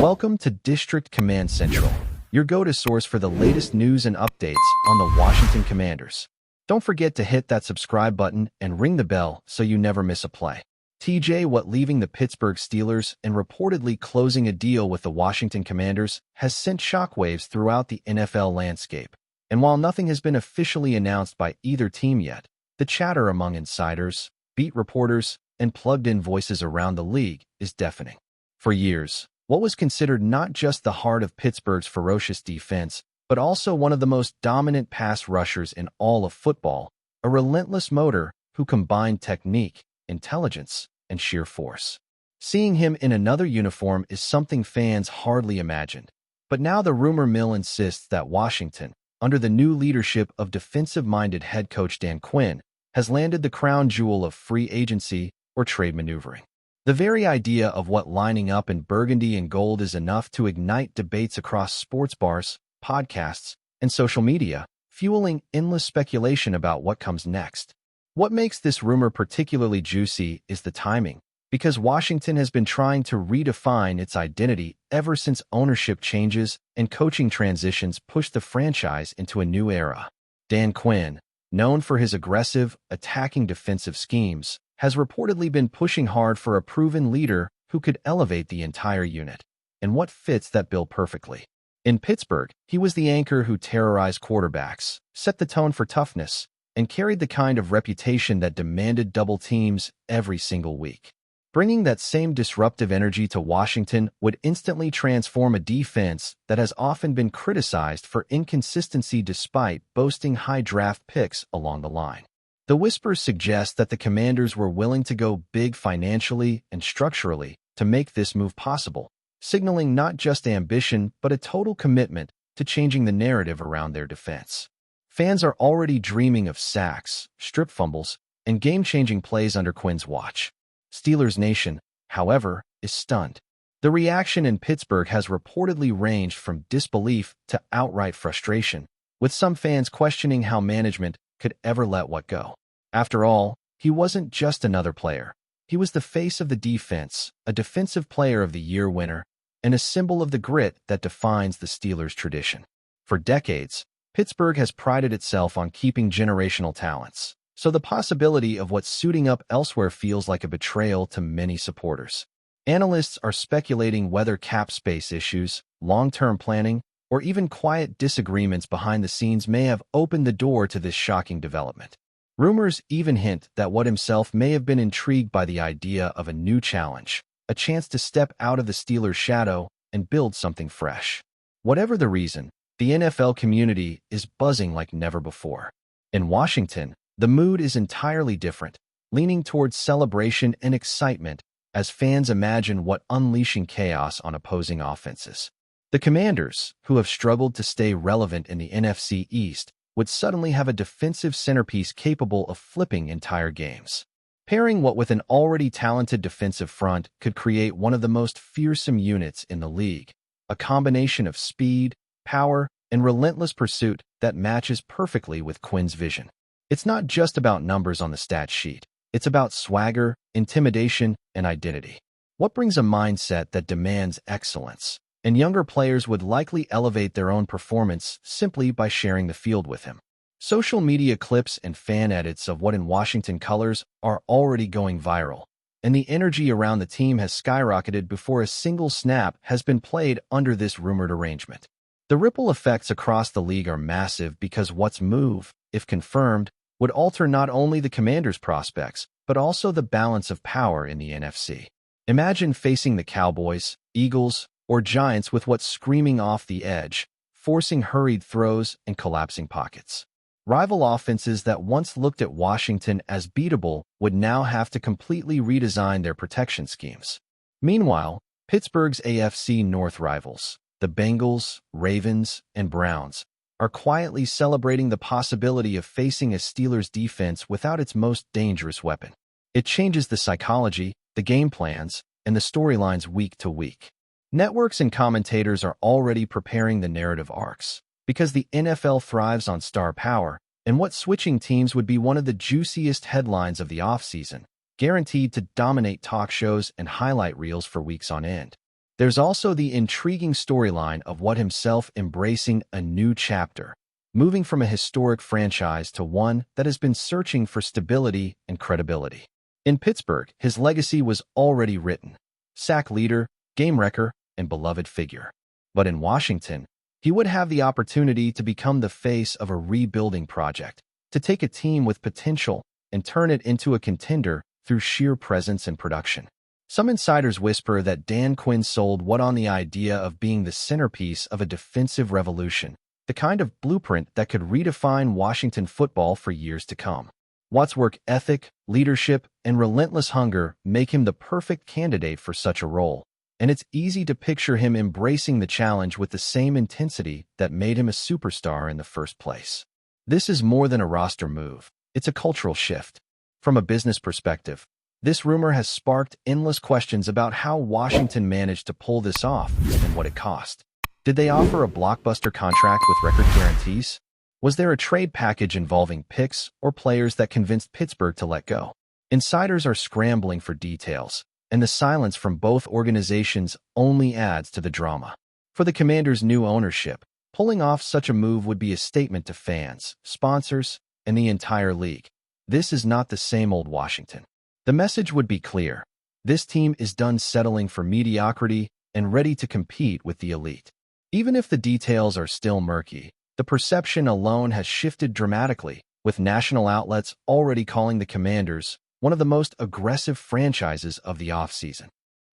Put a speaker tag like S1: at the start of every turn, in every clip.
S1: Welcome to District Command Central, your go-to source for the latest news and updates on the Washington Commanders. Don't forget to hit that subscribe button and ring the bell so you never miss a play. TJ Watt leaving the Pittsburgh Steelers and reportedly closing a deal with the Washington Commanders has sent shockwaves throughout the NFL landscape. And while nothing has been officially announced by either team yet, the chatter among insiders, beat reporters, and plugged-in voices around the league is deafening. For years, what was considered not just the heart of Pittsburgh's ferocious defense, but also one of the most dominant pass rushers in all of football, a relentless motor who combined technique, intelligence, and sheer force. Seeing him in another uniform is something fans hardly imagined. But now the rumor mill insists that Washington, under the new leadership of defensive-minded head coach Dan Quinn, has landed the crown jewel of free agency or trade maneuvering. The very idea of what lining up in burgundy and gold is enough to ignite debates across sports bars, podcasts, and social media, fueling endless speculation about what comes next. What makes this rumor particularly juicy is the timing, because Washington has been trying to redefine its identity ever since ownership changes and coaching transitions pushed the franchise into a new era. Dan Quinn, known for his aggressive, attacking defensive schemes, has reportedly been pushing hard for a proven leader who could elevate the entire unit. And what fits that bill perfectly? In Pittsburgh, he was the anchor who terrorized quarterbacks, set the tone for toughness, and carried the kind of reputation that demanded double teams every single week. Bringing that same disruptive energy to Washington would instantly transform a defense that has often been criticized for inconsistency despite boasting high draft picks along the line. The whispers suggest that the Commanders were willing to go big financially and structurally to make this move possible, signaling not just ambition but a total commitment to changing the narrative around their defense. Fans are already dreaming of sacks, strip fumbles, and game-changing plays under Quinn's watch. Steelers Nation, however, is stunned. The reaction in Pittsburgh has reportedly ranged from disbelief to outright frustration, with some fans questioning how management could ever let Watt go. After all, he wasn't just another player. He was the face of the defense, a Defensive Player of the Year winner, and a symbol of the grit that defines the Steelers' tradition. For decades, Pittsburgh has prided itself on keeping generational talents, so the possibility of Watt suiting up elsewhere feels like a betrayal to many supporters. Analysts are speculating whether cap space issues, long-term planning, or even quiet disagreements behind the scenes may have opened the door to this shocking development. Rumors even hint that Watt himself may have been intrigued by the idea of a new challenge, a chance to step out of the Steelers' shadow and build something fresh. Whatever the reason, the NFL community is buzzing like never before. In Washington, the mood is entirely different, leaning towards celebration and excitement as fans imagine Watt unleashing chaos on opposing offenses. The Commanders, who have struggled to stay relevant in the NFC East, would suddenly have a defensive centerpiece capable of flipping entire games. Pairing Watt with an already talented defensive front could create one of the most fearsome units in the league, a combination of speed, power, and relentless pursuit that matches perfectly with Quinn's vision. It's not just about numbers on the stat sheet. It's about swagger, intimidation, and identity. Watt brings a mindset that demands excellence, and younger players would likely elevate their own performance simply by sharing the field with him. Social media clips and fan edits of Watt in Washington colors are already going viral, and the energy around the team has skyrocketed before a single snap has been played under this rumored arrangement. The ripple effects across the league are massive because Watt's move, if confirmed, would alter not only the Commanders' prospects, but also the balance of power in the NFC. Imagine facing the Cowboys, Eagles, or Giants with Watt screaming off the edge, forcing hurried throws and collapsing pockets. Rival offenses that once looked at Washington as beatable would now have to completely redesign their protection schemes. Meanwhile, Pittsburgh's AFC North rivals, the Bengals, Ravens, and Browns, are quietly celebrating the possibility of facing a Steelers defense without its most dangerous weapon. It changes the psychology, the game plans, and the storylines week to week. Networks and commentators are already preparing the narrative arcs, because the NFL thrives on star power, and Watt switching teams would be one of the juiciest headlines of the offseason, guaranteed to dominate talk shows and highlight reels for weeks on end. There's also the intriguing storyline of Watt himself embracing a new chapter, moving from a historic franchise to one that has been searching for stability and credibility. In Pittsburgh, his legacy was already written: sack leader, game wrecker, and beloved figure. But in Washington, he would have the opportunity to become the face of a rebuilding project, to take a team with potential and turn it into a contender through sheer presence and production. Some insiders whisper that Dan Quinn sold Watt on the idea of being the centerpiece of a defensive revolution, the kind of blueprint that could redefine Washington football for years to come. Watt's work ethic, leadership, and relentless hunger make him the perfect candidate for such a role, and it's easy to picture him embracing the challenge with the same intensity that made him a superstar in the first place. This is more than a roster move. It's a cultural shift. From a business perspective, this rumor has sparked endless questions about how Washington managed to pull this off and what it cost. Did they offer a blockbuster contract with record guarantees? Was there a trade package involving picks or players that convinced Pittsburgh to let go? Insiders are scrambling for details, and the silence from both organizations only adds to the drama. For the Commanders' new ownership, pulling off such a move would be a statement to fans, sponsors, and the entire league. This is not the same old Washington. The message would be clear: this team is done settling for mediocrity and ready to compete with the elite. Even if the details are still murky, the perception alone has shifted dramatically, with national outlets already calling the Commanders one of the most aggressive franchises of the offseason.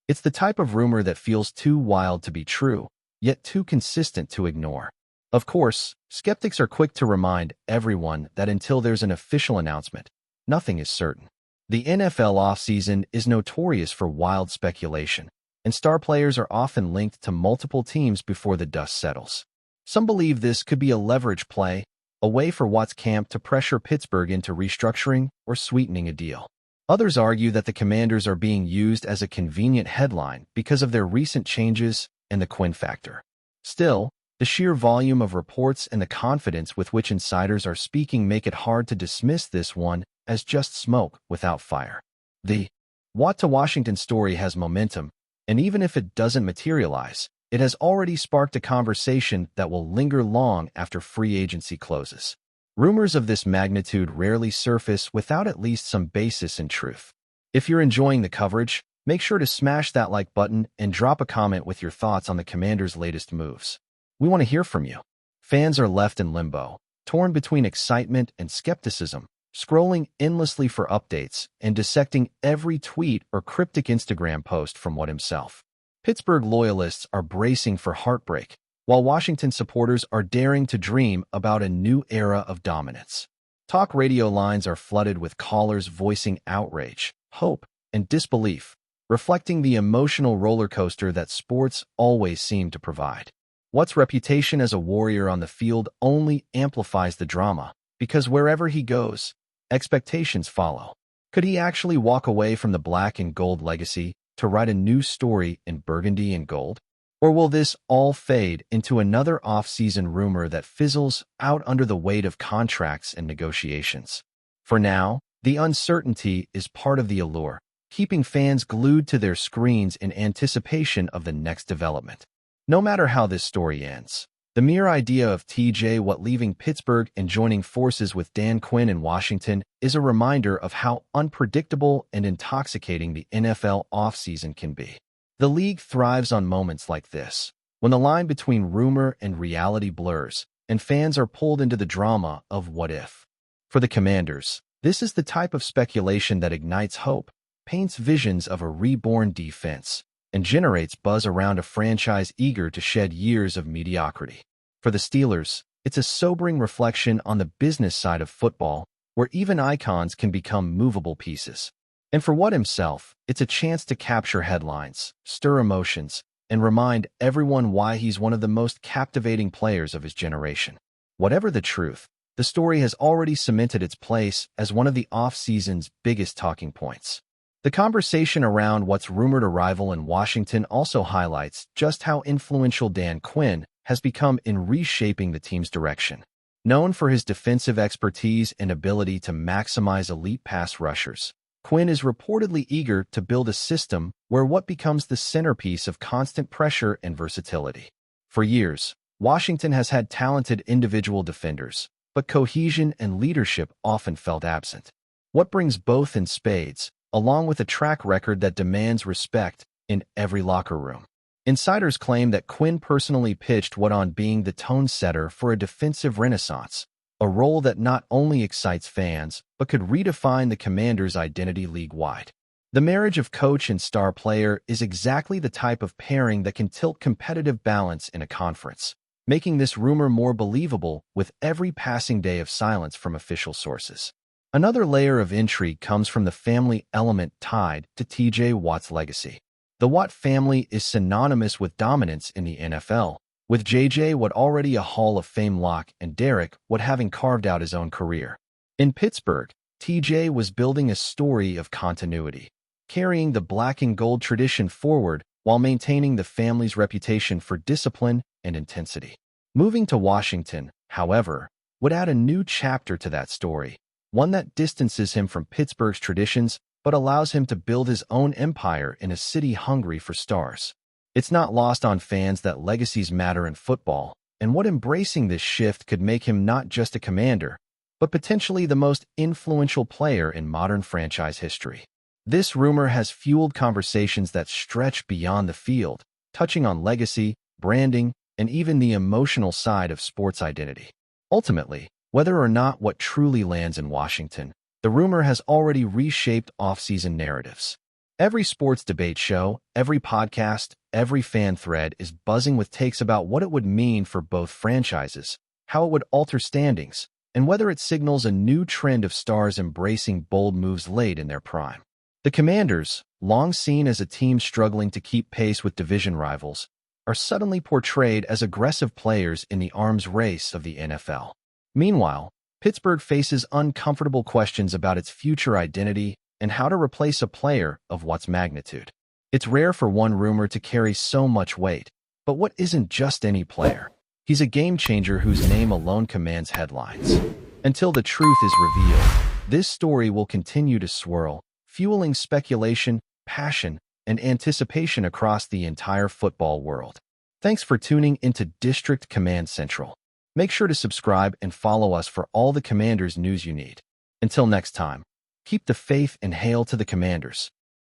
S1: It's the type of rumor that feels too wild to be true, yet too consistent to ignore. Of course, skeptics are quick to remind everyone that until there's an official announcement, nothing is certain. The NFL offseason is notorious for wild speculation, and star players are often linked to multiple teams before the dust settles. Some believe this could be a leverage play, a way for Watt's camp to pressure Pittsburgh into restructuring or sweetening a deal. Others argue that the Commanders are being used as a convenient headline because of their recent changes and the Quinn factor. Still, the sheer volume of reports and the confidence with which insiders are speaking make it hard to dismiss this one as just smoke without fire. The Watt to Washington story has momentum, and even if it doesn't materialize, it has already sparked a conversation that will linger long after free agency closes. Rumors of this magnitude rarely surface without at least some basis in truth. If you're enjoying the coverage, make sure to smash that like button and drop a comment with your thoughts on the Commanders' latest moves. We want to hear from you. Fans are left in limbo, torn between excitement and skepticism, scrolling endlessly for updates and dissecting every tweet or cryptic Instagram post from Watt himself. Pittsburgh loyalists are bracing for heartbreak, while Washington supporters are daring to dream about a new era of dominance. Talk radio lines are flooded with callers voicing outrage, hope, and disbelief, reflecting the emotional roller coaster that sports always seem to provide. Watt's reputation as a warrior on the field only amplifies the drama, because wherever he goes, expectations follow. Could he actually walk away from the black and gold legacy to write a new story in burgundy and gold? Or will this all fade into another off-season rumor that fizzles out under the weight of contracts and negotiations? For now, the uncertainty is part of the allure, keeping fans glued to their screens in anticipation of the next development. No matter how this story ends, the mere idea of T.J. Watt leaving Pittsburgh and joining forces with Dan Quinn in Washington is a reminder of how unpredictable and intoxicating the NFL offseason can be. The league thrives on moments like this, when the line between rumor and reality blurs, and fans are pulled into the drama of what if. For the Commanders, this is the type of speculation that ignites hope, paints visions of a reborn defense, and generates buzz around a franchise eager to shed years of mediocrity. For the Steelers, it's a sobering reflection on the business side of football, where even icons can become movable pieces. And for Watt himself, it's a chance to capture headlines, stir emotions, and remind everyone why he's one of the most captivating players of his generation. Whatever the truth, the story has already cemented its place as one of the off-season's biggest talking points. The conversation around Watt's rumored arrival in Washington also highlights just how influential Dan Quinn has become in reshaping the team's direction. Known for his defensive expertise and ability to maximize elite pass rushers, Quinn is reportedly eager to build a system where what becomes the centerpiece of constant pressure and versatility. For years, Washington has had talented individual defenders, but cohesion and leadership often felt absent. What brings both in spades, along with a track record that demands respect in every locker room. Insiders claim that Quinn personally pitched what on being the tone setter for a defensive renaissance, a role that not only excites fans, but could redefine the Commanders' identity league-wide. The marriage of coach and star player is exactly the type of pairing that can tilt competitive balance in a conference, making this rumor more believable with every passing day of silence from official sources. Another layer of intrigue comes from the family element tied to T.J. Watt's legacy. The Watt family is synonymous with dominance in the NFL, with J.J. Watt already a Hall of Fame lock and Derek Watt having carved out his own career. In Pittsburgh, T.J. was building a story of continuity, carrying the black and gold tradition forward while maintaining the family's reputation for discipline and intensity. Moving to Washington, however, would add a new chapter to that story, one that distances him from Pittsburgh's traditions but allows him to build his own empire in a city hungry for stars. It's not lost on fans that legacies matter in football, and what embracing this shift could make him not just a Commander, but potentially the most influential player in modern franchise history. This rumor has fueled conversations that stretch beyond the field, touching on legacy, branding, and even the emotional side of sports identity. Ultimately, whether or not what truly lands in Washington, the rumor has already reshaped off-season narratives. Every sports debate show, every podcast, every fan thread is buzzing with takes about what it would mean for both franchises, how it would alter standings, and whether it signals a new trend of stars embracing bold moves late in their prime. The Commanders, long seen as a team struggling to keep pace with division rivals, are suddenly portrayed as aggressive players in the arms race of the NFL. Meanwhile, Pittsburgh faces uncomfortable questions about its future identity and how to replace a player of Watt's magnitude. It's rare for one rumor to carry so much weight, but Watt isn't just any player. He's a game-changer whose name alone commands headlines. Until the truth is revealed, this story will continue to swirl, fueling speculation, passion, and anticipation across the entire football world. Thanks for tuning into District Command Central. Make sure to subscribe and follow us for all the Commanders news you need. Until next time, keep the faith and hail to the Commanders.